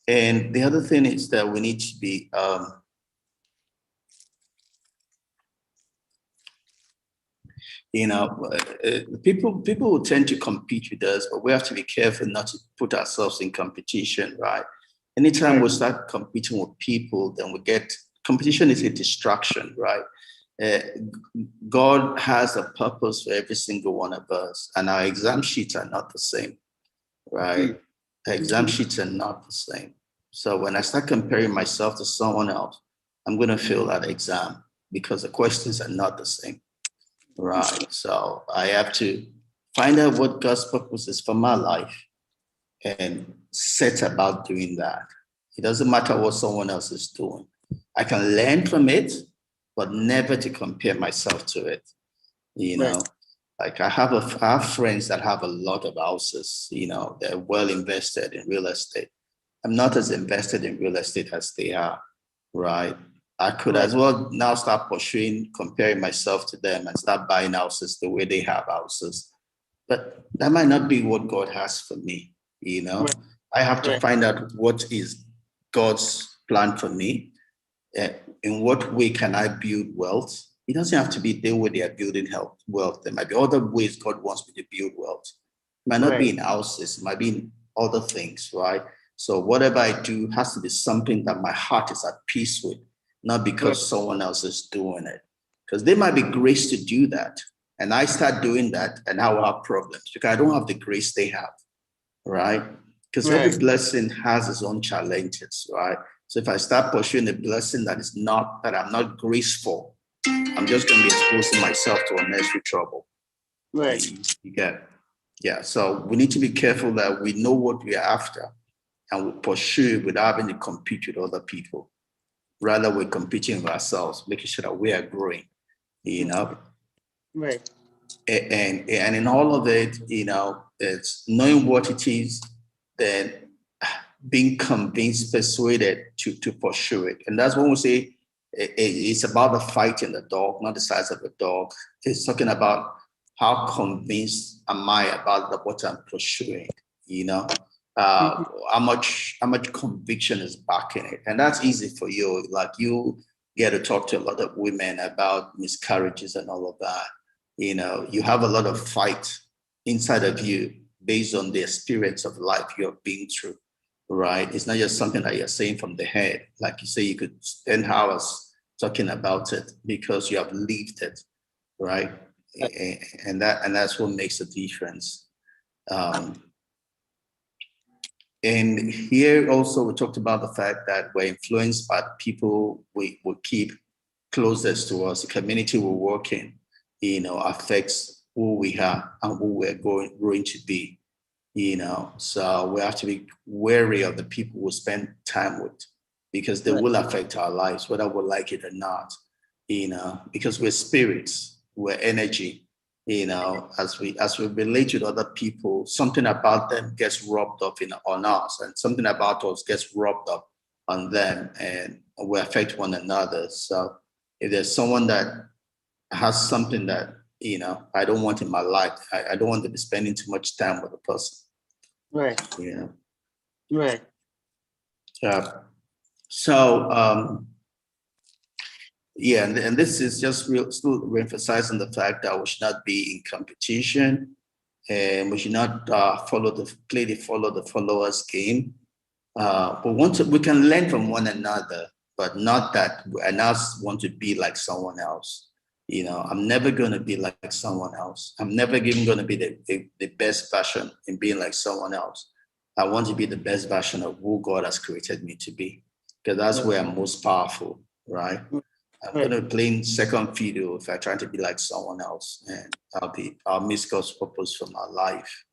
And the other thing is that we need to be, people will tend to compete with us, but we have to be careful not to put ourselves in competition, right? Anytime we start competing with people, then we get competition is a distraction, right? Uh, God has a purpose for every single one of us, and our exam sheets are not the same, right? The exam sheets are not the same. So when I start comparing myself to someone else, I'm going to fail that exam because the questions are not the same, right? So I have to find out what God's purpose is for my life and set about doing that. It doesn't matter what someone else is doing. I can learn from it, but never to compare myself to it. You know, like I have friends that have a lot of houses, they're well invested in real estate. I'm not as invested in real estate as they are, right? I could as well now start pursuing, comparing myself to them and start buying houses the way they have houses. But that might not be what God has for me, you know. I have to find out what is God's plan for me. In what way can I build wealth? It doesn't have to be the way they are building wealth. There might be other ways God wants me to build wealth. It might not be in houses, it might be in other things, right? So whatever I do has to be something that my heart is at peace with, not because someone else is doing it. Because they might be grace to do that. And I start doing that and I will have problems because I don't have the grace they have, right? Because every blessing has its own challenges, right? So if I start pursuing a blessing that I'm not graceful, I'm just going to be exposing myself to unnecessary trouble. You get, yeah. So we need to be careful that we know what we are after and we pursue it without having to compete with other people. Rather, we're competing with ourselves, making sure that we are growing, you know. And in all of it, it's knowing what it is, then being convinced, persuaded to pursue it. And that's when we say it's about the fight in the dog, not the size of the dog. It's talking about how convinced am I about what I'm pursuing, how much conviction is backing it. And that's easy for you. Like you get to talk to a lot of women about miscarriages and all of that. You have a lot of fight inside of you based on the experience of life you're being through, right? It's not just something that you're saying from the head. Like you say, you could spend hours talking about it because you have lived it, right? And that's what makes a difference. And here also we talked about the fact that we're influenced by the people we keep closest to us, the community we work in, affects who we are and who we're going to be. So we have to be wary of the people we spend time with because they will affect our lives, whether we like it or not, because we're spirits, we're energy, as we relate with other people, something about them gets rubbed off on us and something about us gets rubbed up on them and we affect one another. So if there's someone that has something that, I don't want in my life, I don't want to be spending too much time with a person. Yeah. Yeah. So, yeah, and this is just still re-emphasizing the fact that we should not be in competition and we should not follow the followers game. But we can learn from one another, but not that I now want to be like someone else. I'm never going to be like someone else. I'm never even going to be the best version in being like someone else. I want to be the best version of who God has created me to be, because that's where I'm most powerful, right? I'm going to play in second fiddle if I try to be like someone else, and I'll miss God's purpose for my life.